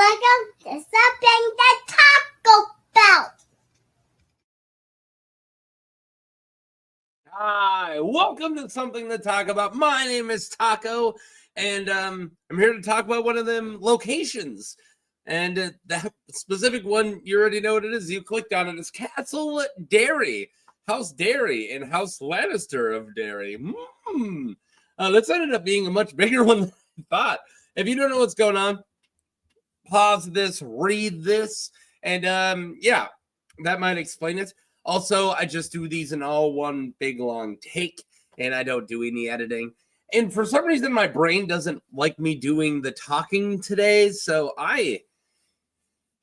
Welcome to something to talk about. Hi, welcome to Something to Talk About. My name is Taco, and I'm here to talk about one of them locations. And that specific one, you already know what it is. You clicked on it. It's Castle Darry, House Darry, and House Lannister of Derry. This ended up being a much bigger one than I thought. If you don't know what's going on, pause this, read this, and yeah, that might explain it. Also, I just do these in all one big long take, and I don't do any editing. And for some reason, my brain doesn't like me doing the talking today, so I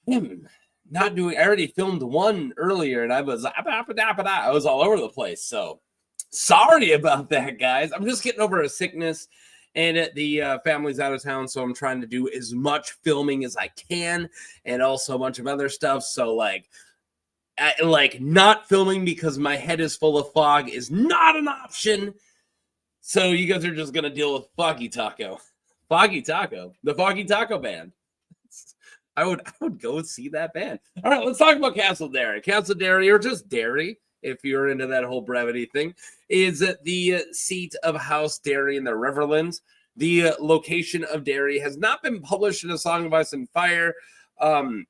am not doing. I already filmed one earlier, and I was all over the place. So sorry about that, guys. I'm just getting over a sickness, and the family's out of town, so I'm trying to do as much filming as I can, and also a bunch of other stuff. So like not filming because my head is full of fog is not an option. So you guys are just gonna deal with Foggy Taco, the Foggy Taco band. I would go see that band. All right, let's talk about Castle Darry. Castle Darry, or just Derry, if you're into that whole brevity thing, is the seat of House Darry in the Riverlands. The location of Derry has not been published in A Song of Ice and Fire, but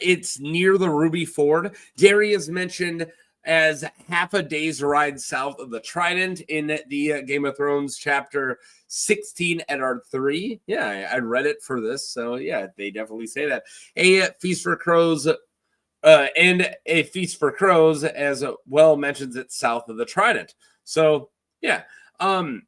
it's near the Ruby Ford. Derry is mentioned as half a day's ride south of the Trident in the Game of Thrones chapter 16 Eddard 3. Yeah, I read it for this, so yeah, they definitely say that. A Feast for Crows, and a Feast for Crows as well mentions it south of the Trident. So yeah, a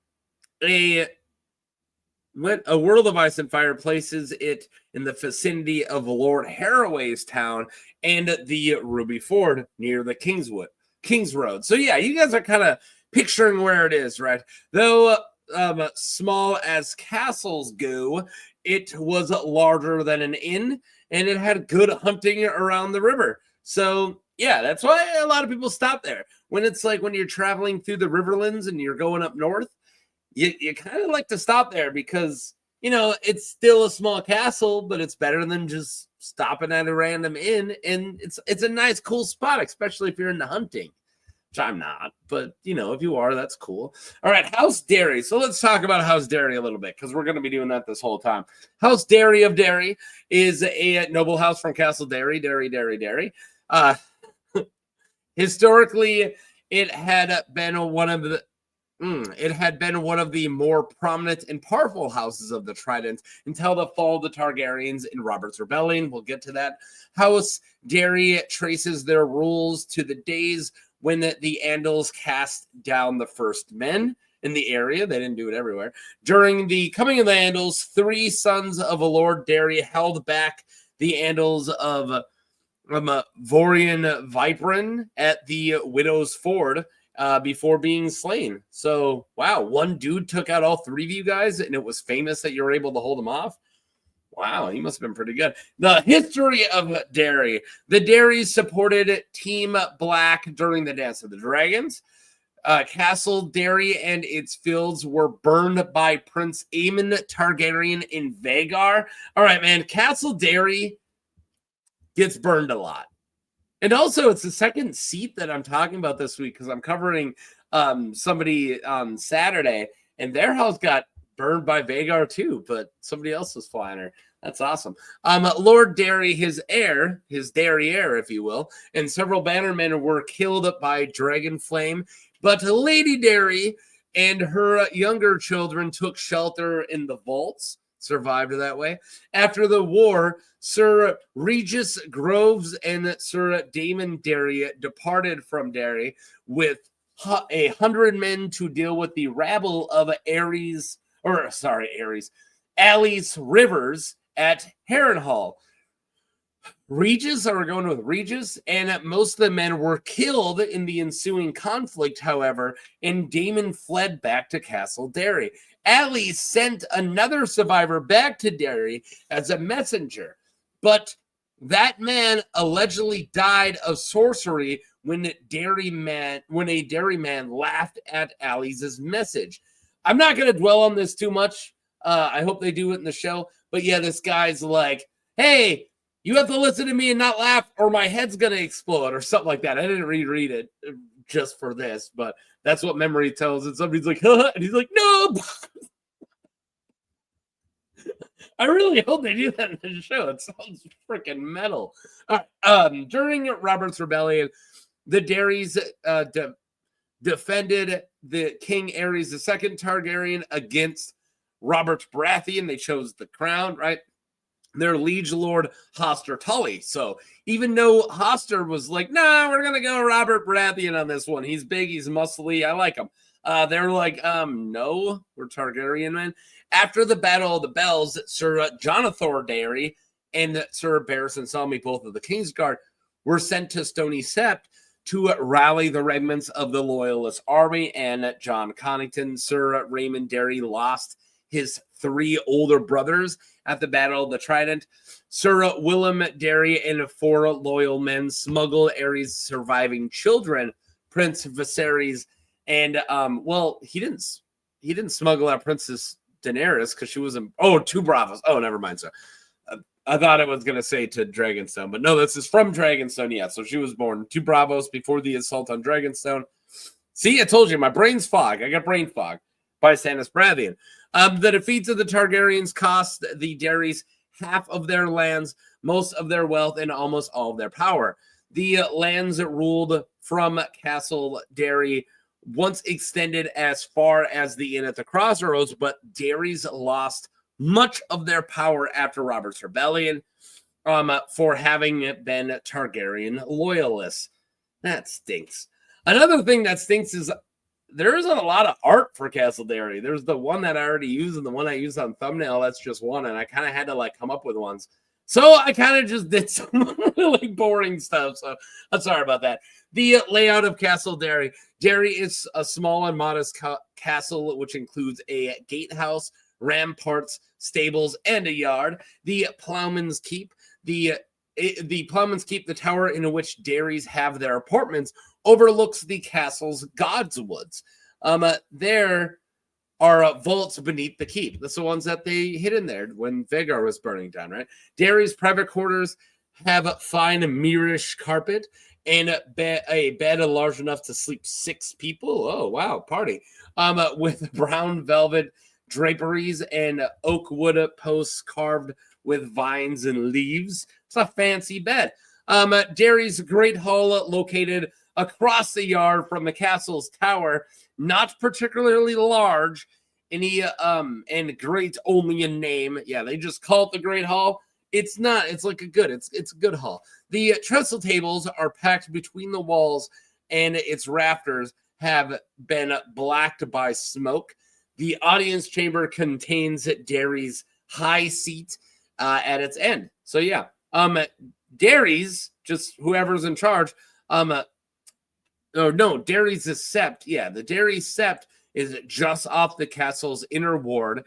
World of Ice and Fire places it in the vicinity of Lord Harroway's town and the Ruby Ford near the King's Road. So yeah, you guys are kind of picturing where it is, right? Though small as castles go, it was larger than an inn, and it had good hunting around the river. So yeah, that's why a lot of people stop there. When it's like when you're traveling through the Riverlands and you're going up north, you kind of like to stop there because, you know, it's still a small castle, but it's better than just stopping at a random inn. And it's a nice, cool spot, especially if you're into hunting, which I'm not. But, you know, if you are, that's cool. All right, House Darry. So let's talk about House Darry a little bit because we're going to be doing that this whole time. House Darry of Derry is a noble house from Castle Darry, Derry. Historically, it had been one of the more prominent and powerful houses of the Trident until the fall of the Targaryens in Robert's Rebellion. We'll get to that. House Darry traces their rules to the days when the Andals cast down the first men in the area. They didn't do it everywhere. During the coming of the Andals, 3 sons of a Lord Darry held back the Andals of Vorian Viprin at the Widow's Ford before being slain. So, wow, one dude took out all 3 of you guys, and it was famous that you were able to hold him off. Wow, he must have been pretty good. The history of Derry. The Darrys supported Team Black during the Dance of the Dragons. Castle Darry and its fields were burned by Prince Aemon Targaryen in Vhagar. All right, man, Castle Darry gets burned a lot. And also, it's the second seat that I'm talking about this week because I'm covering somebody on Saturday, and their house got burned by Vhagar too, but somebody else was flying her. That's awesome. Lord Darry, his Darry heir, if you will, and several bannermen were killed by dragon flame, but Lady Darry and her younger children took shelter in the vaults, survived that way. After the war, Sir Regis Groves and Sir Damon Darry departed from Derry with 100 men to deal with the rabble of Alley's Rivers at Harrenhal. Regis, or we're going with Regis, and most of the men were killed in the ensuing conflict, however, and Damon fled back to Castle Darry. Alley sent another survivor back to Derry as a messenger, but that man allegedly died of sorcery when a Derry man laughed at Alley's message. I'm not going to dwell on this too much. I hope they do it in the show. But yeah, this guy's like, hey, you have to listen to me and not laugh or my head's going to explode or something like that. I didn't reread it just for this, but that's what memory tells. And somebody's like, huh? And he's like, no. I really hope they do that in the show. It sounds freaking metal. During Robert's Rebellion, the Darrys defended the King Aerys II Targaryen against Robert Baratheon. They chose the crown, right? Their liege lord, Hoster Tully. So even though Hoster was like, nah, we're going to go Robert Baratheon on this one. He's big, he's muscly, I like him. They're like, no, we're Targaryen men. After the Battle of the Bells, Sir Jonathan Darry and Sir Barristan Selmy, both of the Kingsguard, were sent to Stony Sept to rally the remnants of the Loyalist army. And John Connington, Sir Raymond Darry, lost his 3 older brothers at the Battle of the Trident. Sir Willem Darry and 4 loyal men smuggled Aerys' surviving children, Prince Viserys, and he didn't smuggle out Princess Daenerys because she was 2 Bravos. Oh, never mind. So I thought it was going to say to Dragonstone, but no, this is from Dragonstone. Yeah, so she was born 2 Bravos before the assault on Dragonstone. See, I told you, my brain's fog. I got brain fog by Stannis Baratheon. The defeats of the Targaryens cost the Darrys half of their lands, most of their wealth, and almost all of their power. The lands ruled from Castle Darry once extended as far as the Inn at the Crossroads, but Darrys lost much of their power after Robert's Rebellion for having been Targaryen loyalists. That stinks. Another thing that stinks is there isn't a lot of art for Castle Darry. There's the one that I already used and the one I used on thumbnail. That's just one, and I kind of had to come up with ones. So I kind of just did some really boring stuff. So I'm sorry about that. The layout of Castle Darry. Darry is a small and modest castle, which includes a gatehouse, ramparts, stables, and a yard. The Plowman's Keep. The Plowman's Keep, the tower in which Darrys have their apartments, overlooks the castle's godswoods. There are vaults beneath the keep. That's the ones that they hid in there when Vhagar was burning down, right? Darry's private quarters have fine Mirish carpet and a bed large enough to sleep 6 people. Oh, wow, party. With brown velvet draperies and oak wood posts carved with vines and leaves. It's a fancy bed. Darry's Great Hall, located across the yard from the castle's tower, not particularly large, and great only in name. Yeah, they just call it the Great Hall. It's not. It's like it's a good hall. The trestle tables are packed between the walls, and its rafters have been blacked by smoke. The audience chamber contains Darry's high seat at its end. So yeah, Darry's, just whoever's in charge. Darry's the sept. Yeah, the Darry sept is just off the castle's inner ward,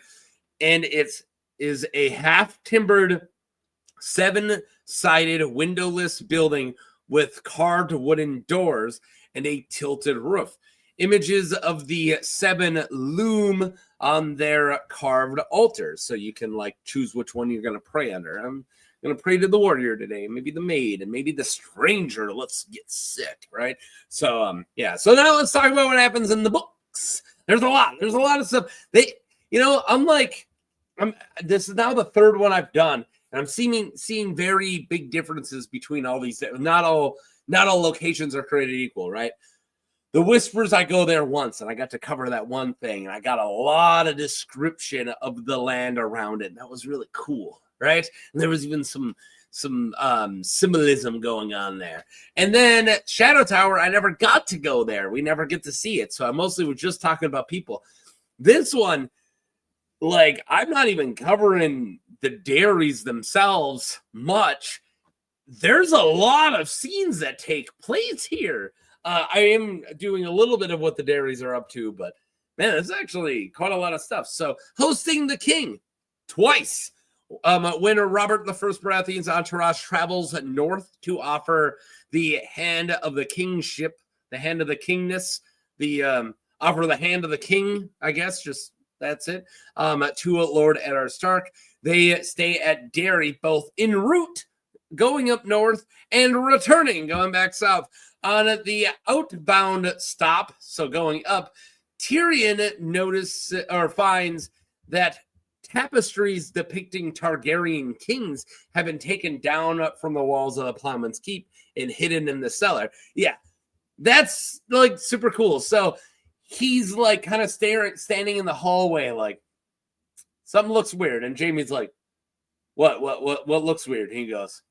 and it is a half-timbered, 7-sided, windowless building with carved wooden doors and a tilted roof. Images of the 7 loom on their carved altars, so you can choose which one you're going to pray under. I'm going to pray to the warrior today, maybe the maid, and maybe the stranger. Let's get sick, right? So, yeah. So now let's talk about what happens in the books. There's a lot of stuff. This is now the 3rd one I've done, and I'm seeing very big differences between all these. Not all locations are created equal, right? The Whispers, I go there once, and I got to cover that one thing, and I got a lot of description of the land around it, and that was really cool, right? And there was even some symbolism going on there. And then Shadow Tower, I never got to go there. We never get to see it, so I mostly was just talking about people. This one, I'm not even covering the Darrys themselves much. There's a lot of scenes that take place here. I am doing a little bit of what the Darrys are up to, but man, it's actually quite a lot of stuff. So, hosting the king twice. When Robert I Baratheon's entourage travels north to offer the hand of the kingship, the hand of the kingness, offer the hand of the king, I guess, just That's it. To Lord Eddard Stark. They stay at Derry, both en route, going up north, and returning, going back south. On the outbound stop, so going up, Tyrion notices or finds that tapestries depicting Targaryen kings have been taken down from the walls of the Plowman's Keep and hidden in the cellar. Yeah, that's like super cool. So he's like kind of standing in the hallway, like something looks weird, and Jaime's like, "What looks weird?" And he goes,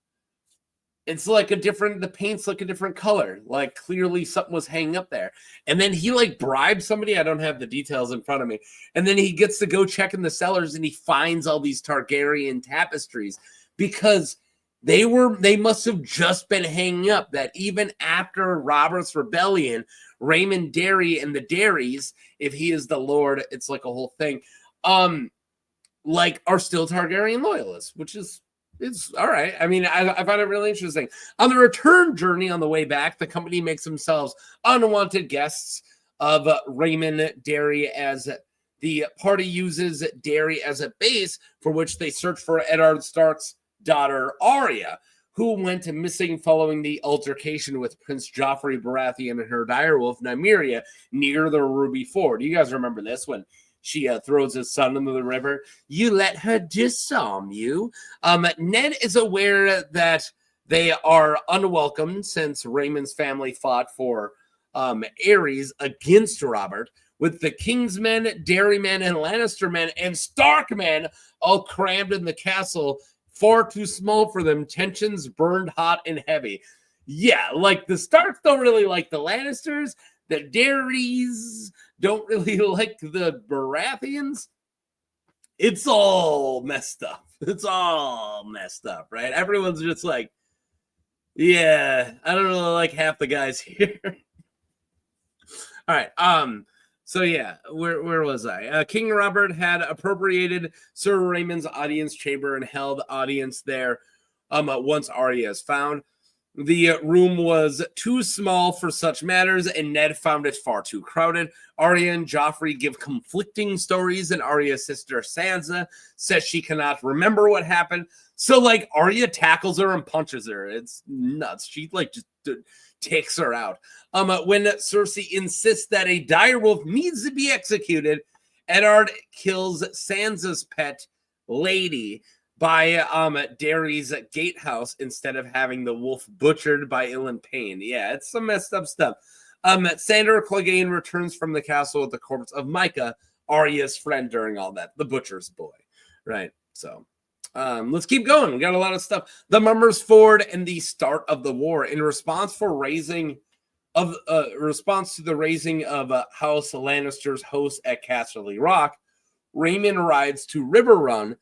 "It's like the paint's like a different color. Like clearly something was hanging up there." And then he like bribes somebody. I don't have the details in front of me. And then he gets to go check in the cellars and he finds all these Targaryen tapestries because they must have just been hanging up. That even after Robert's rebellion, Raymond Darry and the Darrys, if he is the Lord, it's like a whole thing, like are still Targaryen loyalists, which is it's all right. I mean, I find it really interesting. On the return journey on the way back, the company makes themselves unwanted guests of Raymond Darry as the party uses Derry as a base for which they search for Eddard Stark's daughter, Arya, who went missing following the altercation with Prince Joffrey Baratheon and her direwolf, Nymeria, near the Ruby Ford. You guys remember this when she throws his son into the river? You let her disarm you. Ned is aware that they are unwelcome since Raymond's family fought for Ares against Robert, with the King's men, Darry men, and Lannister men, and Stark men all crammed in the castle, far too small for them. Tensions burned hot and heavy. Yeah, like the Starks don't really like the Lannisters. The Darrys don't really like the Baratheons. It's all messed up. It's all messed up, right? Everyone's just like, yeah, I don't really like half the guys here. All right. So yeah, where was I? King Robert had appropriated Sir Raymond's audience chamber and held audience there. Once Arya is found, the room was too small for such matters, and Ned found it far too crowded. Arya and Joffrey give conflicting stories, and Arya's sister Sansa says she cannot remember what happened. So like Arya tackles her and punches her. It's nuts. She like just takes her out. When Cersei insists that a direwolf needs to be executed, Eddard kills Sansa's pet lady by Darry's gatehouse instead of having the wolf butchered by Ilan Payne. Yeah, it's some messed up stuff. Sandor Clegane returns from the castle with the corpse of Micah, Arya's friend during all that, the butcher's boy, right? So let's keep going. We got a lot of stuff. The Mummers Ford and the start of the war. In response to the raising of House Lannister's host at Castle Rock, Raymond rides to Riverrun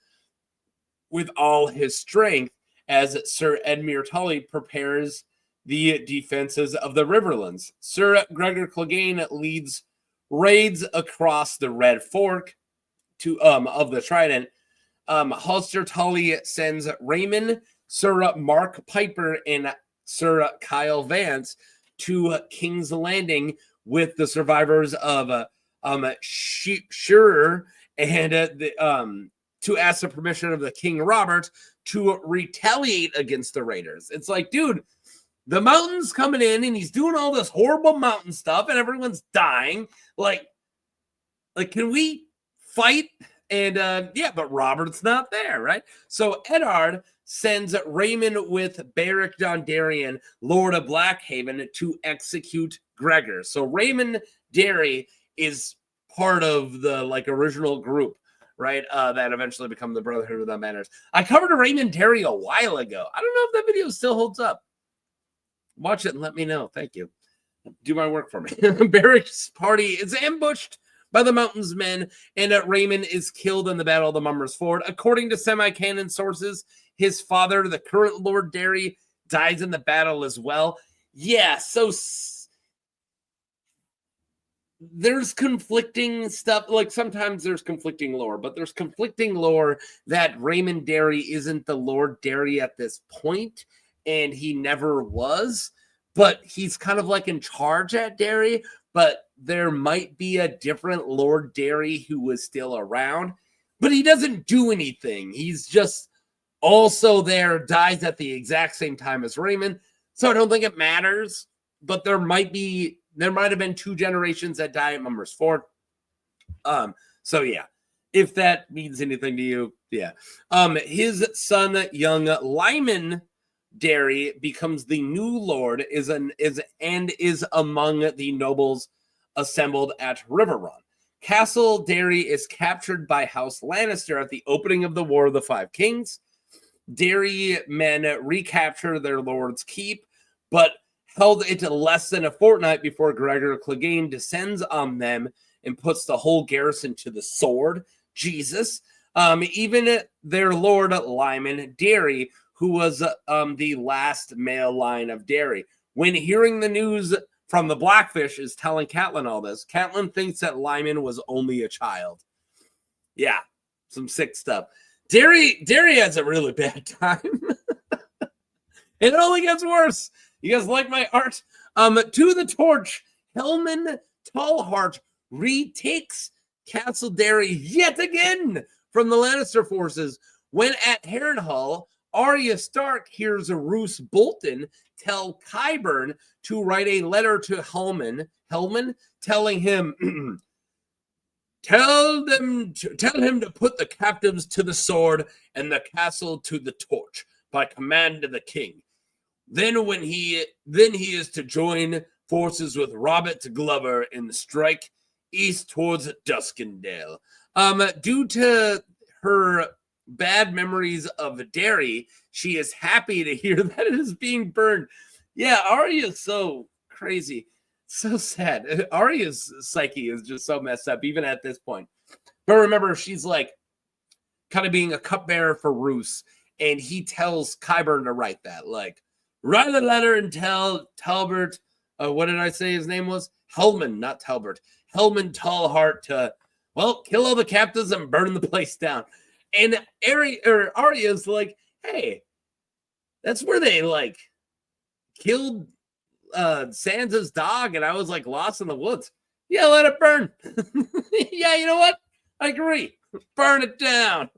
with all his strength as Sir Edmure Tully prepares the defenses of the Riverlands. Sir Gregor Clegane leads raids across the Red Fork of the Trident. House Tully sends Raymond, Sir Mark Piper, and Sir Kyle Vance to King's Landing with the survivors of Shearer and to ask the permission of the King Robert to retaliate against the raiders. It's like, dude, the mountain's coming in and he's doing all this horrible mountain stuff and everyone's dying. Like can we fight? And yeah, but Robert's not there, right? So Eddard sends Raymond with Beric Dondarrion, Lord of Blackhaven, to execute Gregor. So Raymond Darry is part of the like original group, right? That eventually become the Brotherhood of the Manners. I covered Raymond Darry a while ago. I don't know if that video still holds up. Watch it and let me know. Thank you. Do my work for me. Beric's party is ambushed by the Mountain's men, and Raymond is killed in the Battle of the Mummers Ford. According to semi-canon sources, his father, the current Lord Darry, dies in the battle as well. Yeah, so there's conflicting stuff. Like sometimes there's conflicting lore, but there's conflicting lore that Raymond Darry isn't the Lord Darry at this point, and he never was, but he's kind of like in charge at Darry. But there might be a different Lord Darry who was still around, but he doesn't do anything. He's just also there, dies at the exact same time as Raymond. So I don't think it matters, but there might have been 2 generations that die at Mummers Ford. So yeah, if that means anything to you, yeah. His son, young Lyman Darry, becomes the new lord, is among the nobles assembled at Riverrun. Castle Darry is captured by House Lannister at the opening of the War of the Five Kings. Darry men recapture their lord's keep, but held it less than a fortnight before Gregor Clegane descends on them and puts the whole garrison to the sword. Jesus. Even their lord Lyman Darry, who was the last male line of Darry, when hearing the news from the Blackfish, is telling Catelyn all this. Catelyn thinks that Lyman was only a child. Yeah, some sick stuff. Darry has a really bad time. It only gets worse. You guys like my art? To the torch, Helman Tallheart retakes Castle Darry yet again from the Lannister forces. When at Harrenhal, Arya Stark hears Roose Bolton tell Qyburn to write a letter to Helman telling him, tell him to put the captives to the sword and the castle to the torch by command of the king. Then he is to join forces with Robert Glover in the strike east towards Duskendale. Due to her bad memories of Derry, she is happy to hear that it is being burned. Yeah, Arya is so crazy. So sad. Arya's psyche is just so messed up, even at this point. But remember, she's like kind of being a cupbearer for Roose, and he tells Qyburn to write that. Like, write a letter and tell Talbert, what did I say his name was? Helman, not Talbert. Helman Tallheart to, well, kill all the captives and burn the place down. And Arya's like, hey, that's where they, like, killed Sansa's dog, and I was, like, lost in the woods. Yeah, let it burn. Yeah, you know what? I agree. Burn it down.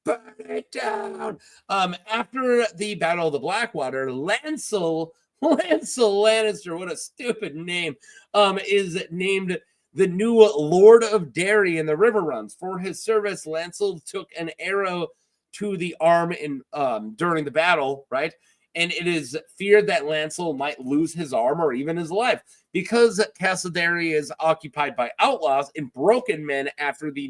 Burn it down. After the Battle of the Blackwater, Lancel Lannister, what a stupid name, is named the new Lord of Darry in the Riverlands. For his service, Lancel took an arrow to the arm during the battle, right? And it is feared that Lancel might lose his arm or even his life because Castle Darry is occupied by outlaws and broken men after the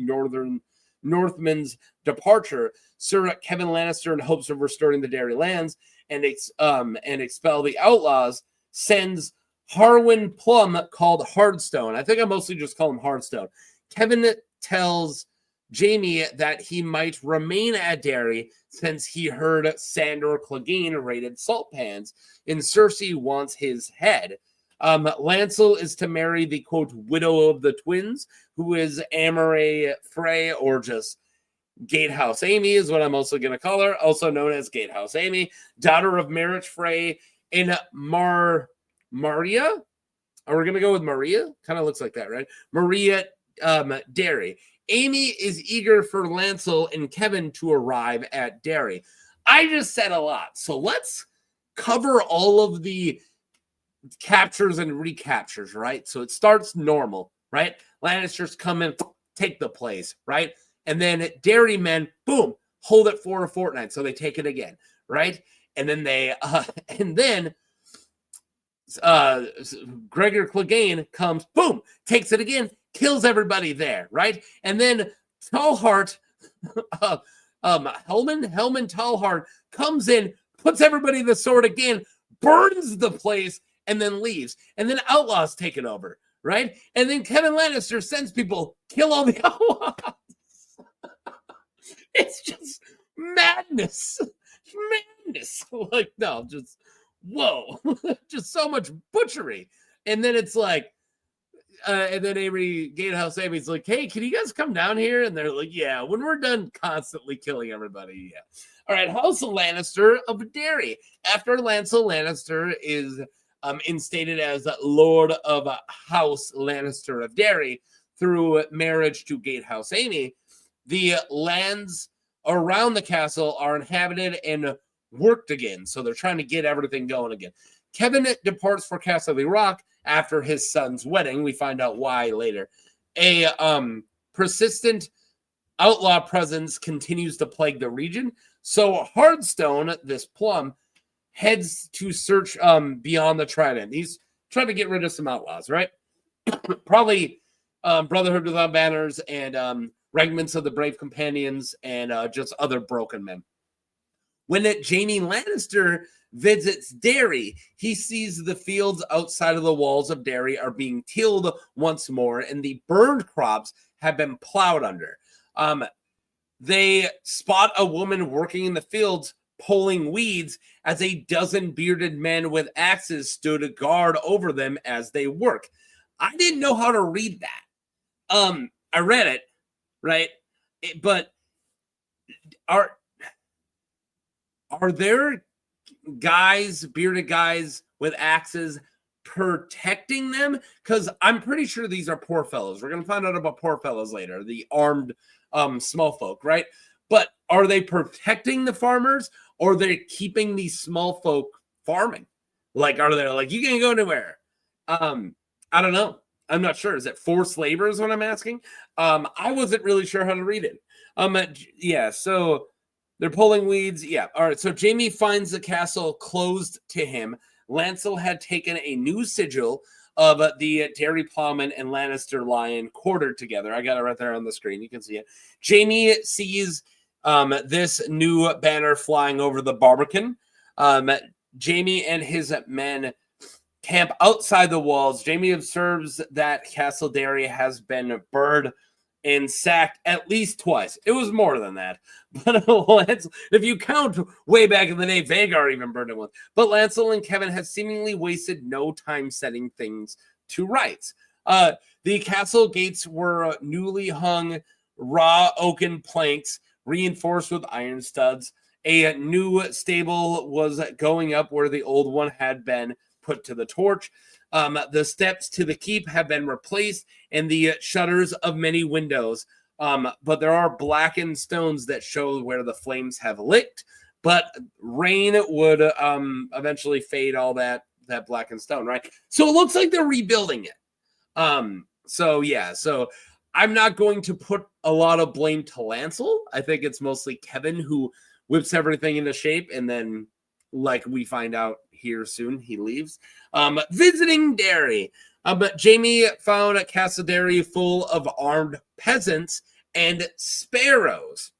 Northmen's departure. Sir Kevin Lannister, in hopes of restoring the Darry lands and expel the outlaws, sends Harwin Plum, called Hardstone. I think I mostly just call him Hardstone. Kevin tells Jaime that he might remain at Derry since he heard Sandor Clegane raided salt pans, and Cersei wants his head. Lancel is to marry the, quote, widow of the twins, who is Amaray Frey, or just Gatehouse Amy is what I'm also going to call her, also known as Gatehouse Amy, daughter of Marriage Frey and Maria. Are we going to go with Maria? Kind of looks like that, right? Maria Darry. Amy is eager for Lancel and Kevin to arrive at Derry. I just said a lot, so let's cover all of the captures and recaptures, right? So it starts normal, right? Lannisters come in, take the place, right? And then Derry men, boom, hold it for a fortnight, so they take it again, right? And then Gregor Clegane comes, boom, takes it again, kills everybody there, right? And then Tallheart, Helman Tallheart comes in, puts everybody to the sword again, burns the place, and then leaves. And then outlaws take it over, right? And then Kevin Lannister sends people, kill all the outlaws. It's just madness. Madness. Like, no, just, whoa. Just so much butchery. And then it's like, and then Gatehouse Amy's like, hey, can you guys come down here? And they're like, yeah, when we're done constantly killing everybody, yeah. All right, House Lannister of Derry. After Lancel Lannister is instated as Lord of House Lannister of Derry through marriage to Gatehouse Amy. The lands around the castle are inhabited and worked again, so they're trying to get everything going again. Kevin departs for Castle Rock after his son's wedding. We find out why later. A persistent outlaw presence continues to plague the region, so Hardstone, this plum, heads to search beyond the Trident. He's trying to get rid of some outlaws, right? Probably Brotherhood Without Banners and Regiments of the Brave Companions and just other broken men. When Jaime Lannister visits Derry, he sees the fields outside of the walls of Derry are being tilled once more, and the burned crops have been plowed under. They spot a woman working in the fields pulling weeds as a dozen bearded men with axes stood guard over them as they work. I didn't know how to read that. I read it, right? But are there guys, bearded guys with axes protecting them? Because I'm pretty sure these are poor fellows. We're going to find out about poor fellows later, the armed small folk, right? But are they protecting the farmers, or are they keeping these small folk farming? Like, are they like, you can't go anywhere? I don't know. I'm not sure. Is it forced labor is what I'm asking? I wasn't really sure how to read it. Yeah, so they're pulling weeds. Yeah. All right. So Jaime finds the castle closed to him. Lancel had taken a new sigil of the Darry Plowman and Lannister lion quartered together. I got it right there on the screen. You can see it. Jaime sees this new banner flying over the Barbican. Jaime and his men camp outside the walls. Jaime observes that Castle Darry has been burned and sacked at least twice. It was more than that. But if you count way back in the day, Vagar even burned it once. But Lancel and Kevin have seemingly wasted no time setting things to rights. The castle gates were newly hung raw oaken planks reinforced with iron studs. A new stable was going up where the old one had been put to the torch. The steps to the keep have been replaced and the shutters of many windows. But there are blackened stones that show where the flames have licked. But rain would eventually fade all that blackened stone, right? So it looks like they're rebuilding it. So yeah, so I'm not going to put a lot of blame to Lancel. I think it's mostly Kevin who whips everything into shape, and then, like we find out here soon, he leaves. Visiting Derry. But Jaime found a Castle Darry full of armed peasants and sparrows.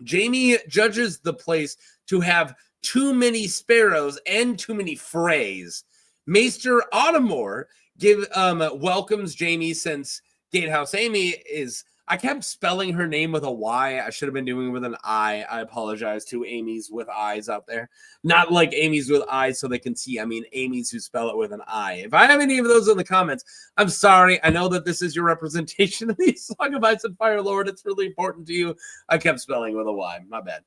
Jaime judges the place to have too many sparrows and too many frays. Maester Ottomore welcomes Jaime since Gatehouse Amy is... I kept spelling her name with a Y. I should have been doing it with an I. I apologize to Amy's with eyes out there. Not like Amy's with eyes so they can see. I mean, Amy's who spell it with an I. If I have any of those in the comments, I'm sorry. I know that this is your representation of the Song of Ice and Fire Lord. It's really important to you. I kept spelling with a Y. My bad.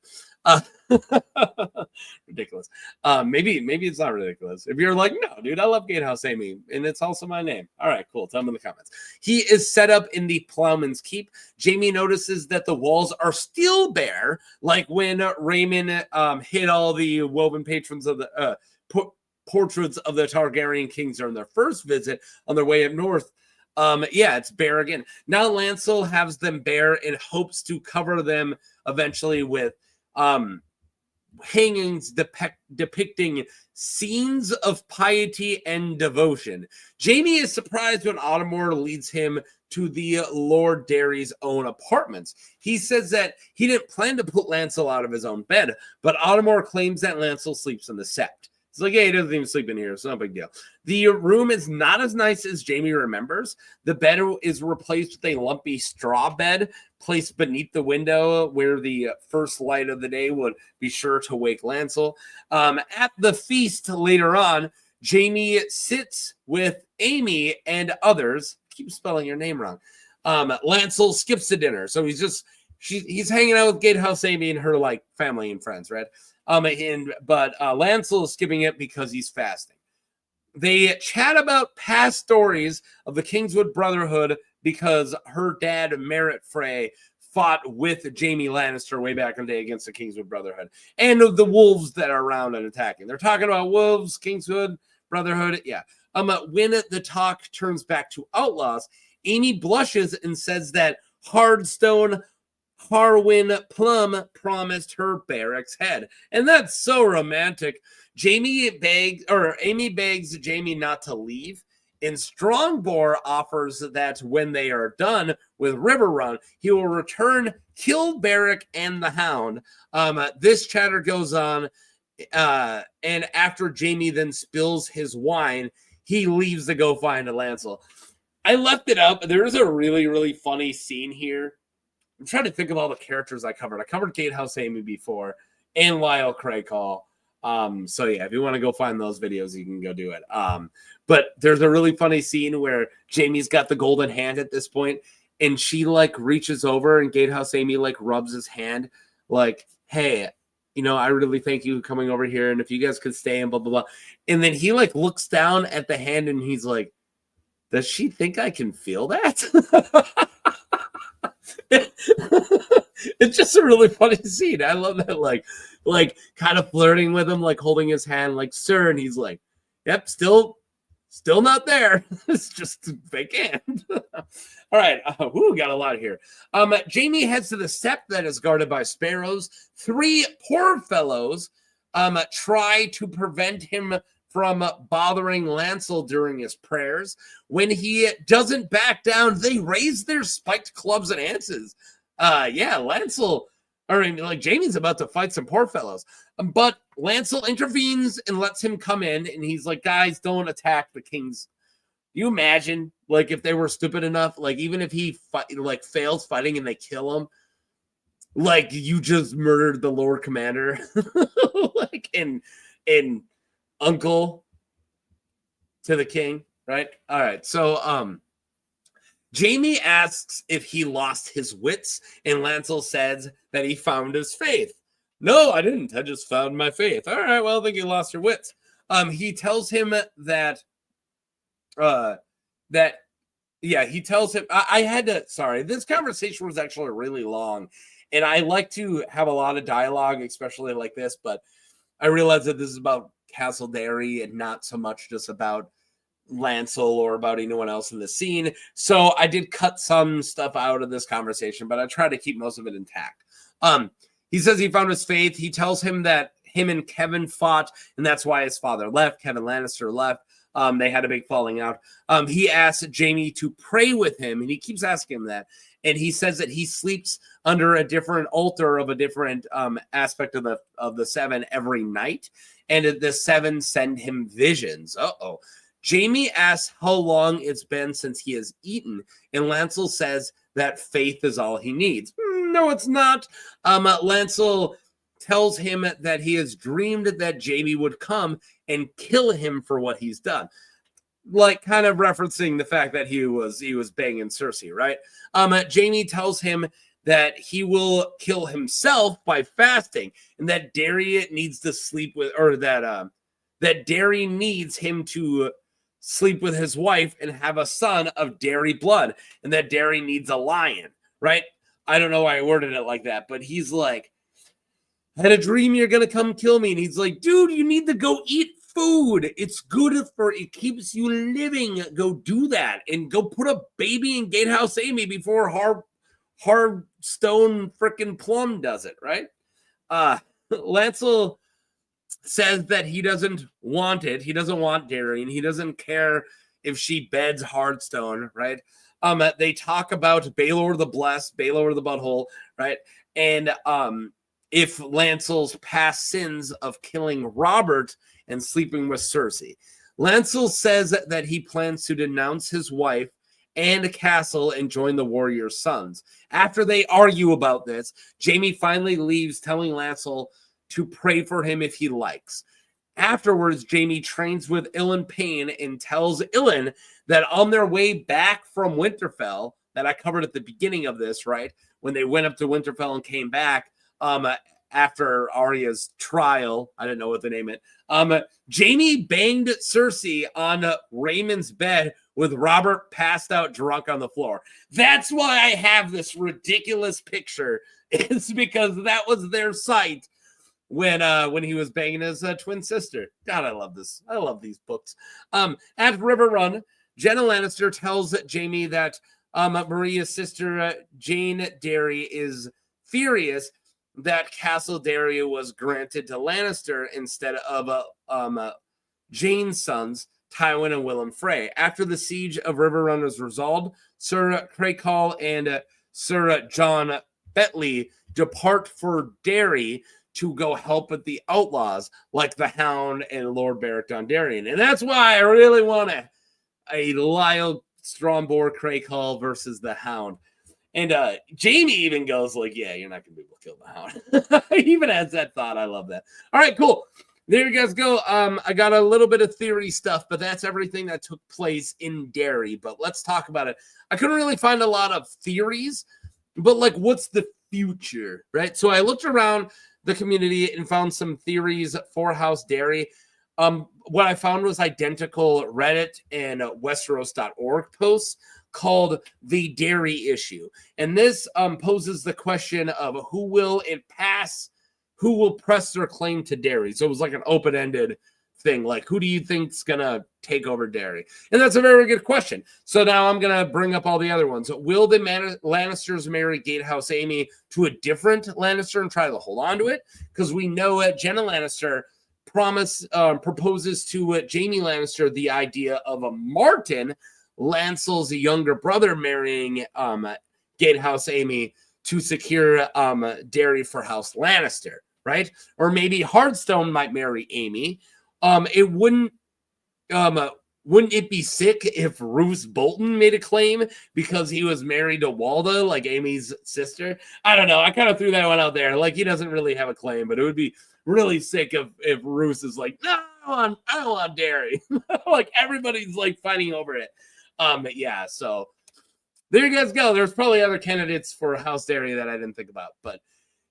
Ridiculous. Maybe it's not ridiculous. If you're like, no, dude, I love Gatehouse Amy, and it's also my name. All right, cool. Tell me in the comments. He is set up in the Plowman's Keep. Jaime notices that the walls are still bare, like when Raymond hit all the woven patrons of the portraits of the Targaryen kings during their first visit on their way up north. Yeah, it's bare again. Now Lancel has them bare and hopes to cover them eventually with hangings depicting scenes of piety and devotion. Jaime is surprised when Ottomore leads him to the Lord Darry's own apartments. He says that he didn't plan to put Lancel out of his own bed, but Ottomore claims that Lancel sleeps in the sept. It's like, hey, he doesn't even sleep in here. It's no big deal. The room is not as nice as Jaime remembers. The bed is replaced with a lumpy straw bed placed beneath the window where the first light of the day would be sure to wake Lancel. At the feast later on, Jaime sits with Amy and others. I keep spelling your name wrong. Lancel skips the dinner. So he's hanging out with Gatehouse Amy and her like family and friends, right? But Lancel is skipping it because he's fasting. they chat about past stories of the Kingswood Brotherhood because her dad, Merritt Frey, fought with Jaime Lannister way back in the day against the Kingswood Brotherhood and of the wolves that are around and attacking. They're talking about wolves, Kingswood Brotherhood. Yeah. When the talk turns back to outlaws, Amy blushes and says that Hardstone Harwin Plum promised her Barrack's head. And that's so romantic. Amy begs Jaime not to leave. And Strongbor offers that when they are done with Riverrun, he will return, kill Barrack and the Hound. This chatter goes on. And after Jaime then spills his wine, he leaves to go find Lancel. I left it up. There's a really, really funny scene here. I'm trying to think of all the characters I covered. I covered Gatehouse Amy before and Lyle Craig-Hall. So yeah, if you want to go find those videos, you can go do it. But there's a really funny scene where Jaime's got the golden hand at this point, and she like reaches over and Gatehouse Amy like rubs his hand, like, hey, I really thank you coming over here, and if you guys could stay and blah, blah, blah. And then he like looks down at the hand and he's like, does she think I can feel that? It's just a really funny scene. I love that, like kind of flirting with him, like holding his hand, like, sir, and he's like, yep, still not there. It's just a fake hand. All right, got a lot here. Jaime heads to the sept that is guarded by sparrows. 3 poor fellows try to prevent him from bothering Lancel during his prayers. When he doesn't back down, they raise their spiked clubs and axes. Lancel, Jaime's about to fight some poor fellows. But Lancel intervenes and lets him come in, and he's like, guys, don't attack the kings. You imagine, like, if they were stupid enough, like, even if he fails fighting and they kill him, like, you just murdered the Lord Commander, like, in uncle to the king, right? All right, so Jaime asks if he lost his wits, and Lancel says that he found his faith. No, I didn't. I just found my faith. All right, well, I think you lost your wits. He tells him that he tells him I had to, sorry, this conversation was actually really long, and I like to have a lot of dialogue, especially like this, but I realize that this is about Castle Darry and not so much just about Lancel or about anyone else in the scene. So I did cut some stuff out of this conversation, but I tried to keep most of it intact. He says he found his faith. He tells him that him and Kevin fought, and that's why his father left. Kevin Lannister left. They had a big falling out. He asked Jaime to pray with him, and he keeps asking him that. And he says that he sleeps under a different altar of a different aspect of the 7 every night, and the 7 send him visions. Jaime asks how long it's been since he has eaten, and Lancel says that faith is all he needs. No, it's not. Lancel tells him that he has dreamed that Jaime would come and kill him for what he's done. Like, kind of referencing the fact that he was banging Cersei, right? Jaime tells him that he will kill himself by fasting, and that Darry needs to sleep with, or that Darry needs him to sleep with his wife and have a son of Darry blood, and that Darry needs a lion, right? I don't know why I worded it like that, but he's like, I had a dream you're gonna come kill me, and he's like, dude, you need to go eat food. It's good it keeps you living. Go do that, and go put a baby in Gatehouse Amy before hard stone freaking Plum does it, right? Lancel says that he doesn't want it. He doesn't want Darry, and he doesn't care if she beds Hardstone, right? They talk about Baelor the Blessed, Baelor the Butthole, right? And if Lancel's past sins of killing Robert and sleeping with Cersei. Lancel says that he plans to denounce his wife and Castle and join the Warrior Sons. After they argue about this, Jaime finally leaves, telling Lancel to pray for him if he likes. Afterwards, Jaime trains with Ilyn Payne and tells Ilyn that on their way back from Winterfell, that I covered at the beginning of this, right? When they went up to Winterfell and came back, after Arya's trial, I didn't know what to name it. Jaime banged Cersei on Raymond's bed with Robert passed out drunk on the floor. That's why I have this ridiculous picture. It's because that was their sight when he was banging his twin sister. God, I love this. I love these books. At River Run, Jenna Lannister tells Jaime that Maria's sister Jane Darry is furious that Castle Darry was granted to Lannister instead of Jane's sons, Tywin and Willem Frey. After the siege of Riverrun was resolved, Sir Crakehall and Sir John Bentley depart for Derry to go help with the outlaws like the Hound and Lord Beric Dondarrion. And that's why I really want a Lyle Stromborg Crakehall versus the Hound. And Jaime even goes like, yeah, you're not going to be able to kill the Hound. He even has that thought. I love that. All right, cool. There you guys go. I got a little bit of theory stuff, but that's everything that took place in Derry. But let's talk about it. I couldn't really find a lot of theories, but like, what's the future, right? So I looked around the community and found some theories for House Darry. What I found was identical Reddit and Westeros.org posts called the Derry issue. And this poses the question of who will press their claim to Derry. So it was like an open-ended thing. Like, who do you think's going to take over Derry? And that's a very good question. So now I'm going to bring up all the other ones. Will the Lannisters marry Gatehouse Amy to a different Lannister and try to hold on to it? Because we know Jenna Lannister proposes to Jaime Lannister the idea of a Martin, Lancel's younger brother, marrying Gatehouse Amy to secure Derry for House Lannister, right? Or maybe Hardstone might marry Amy. It wouldn't it be sick if Roose Bolton made a claim because he was married to Walda, like Amy's sister? I don't know. I kind of threw that one out there. Like, he doesn't really have a claim, but it would be really sick if Roose is like, no, I don't want Derry. Like, everybody's like fighting over it. Yeah, so there you guys go. There's probably other candidates for House Darry that I didn't think about, but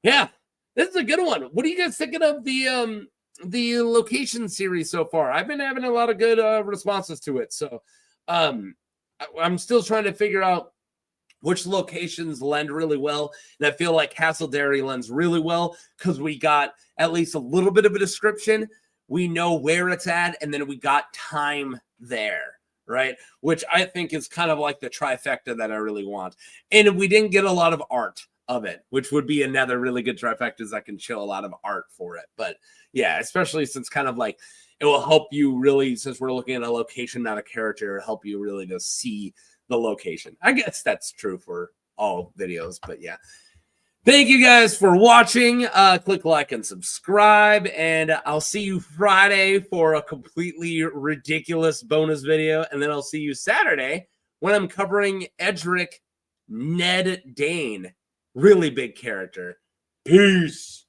yeah, this is a good one. What are you guys thinking of the location series so far? I've been having a lot of good responses to it, so I'm still trying to figure out which locations lend really well, and I feel like Castle Darry lends really well because we got at least a little bit of a description. We know where it's at, and then we got time there, right? Which I think is kind of like the trifecta that I really want. And we didn't get a lot of art of it, which would be another really good trifecta, is I can show a lot of art for it. But yeah, especially since kind of like it will help you really, since we're looking at a location, not a character, help you really to see the location. I guess that's true for all videos, but yeah. Thank you guys for watching. Click like and subscribe, and I'll see you Friday for a completely ridiculous bonus video, and then I'll see you Saturday when I'm covering Edric Ned Dane. Really big character. Peace.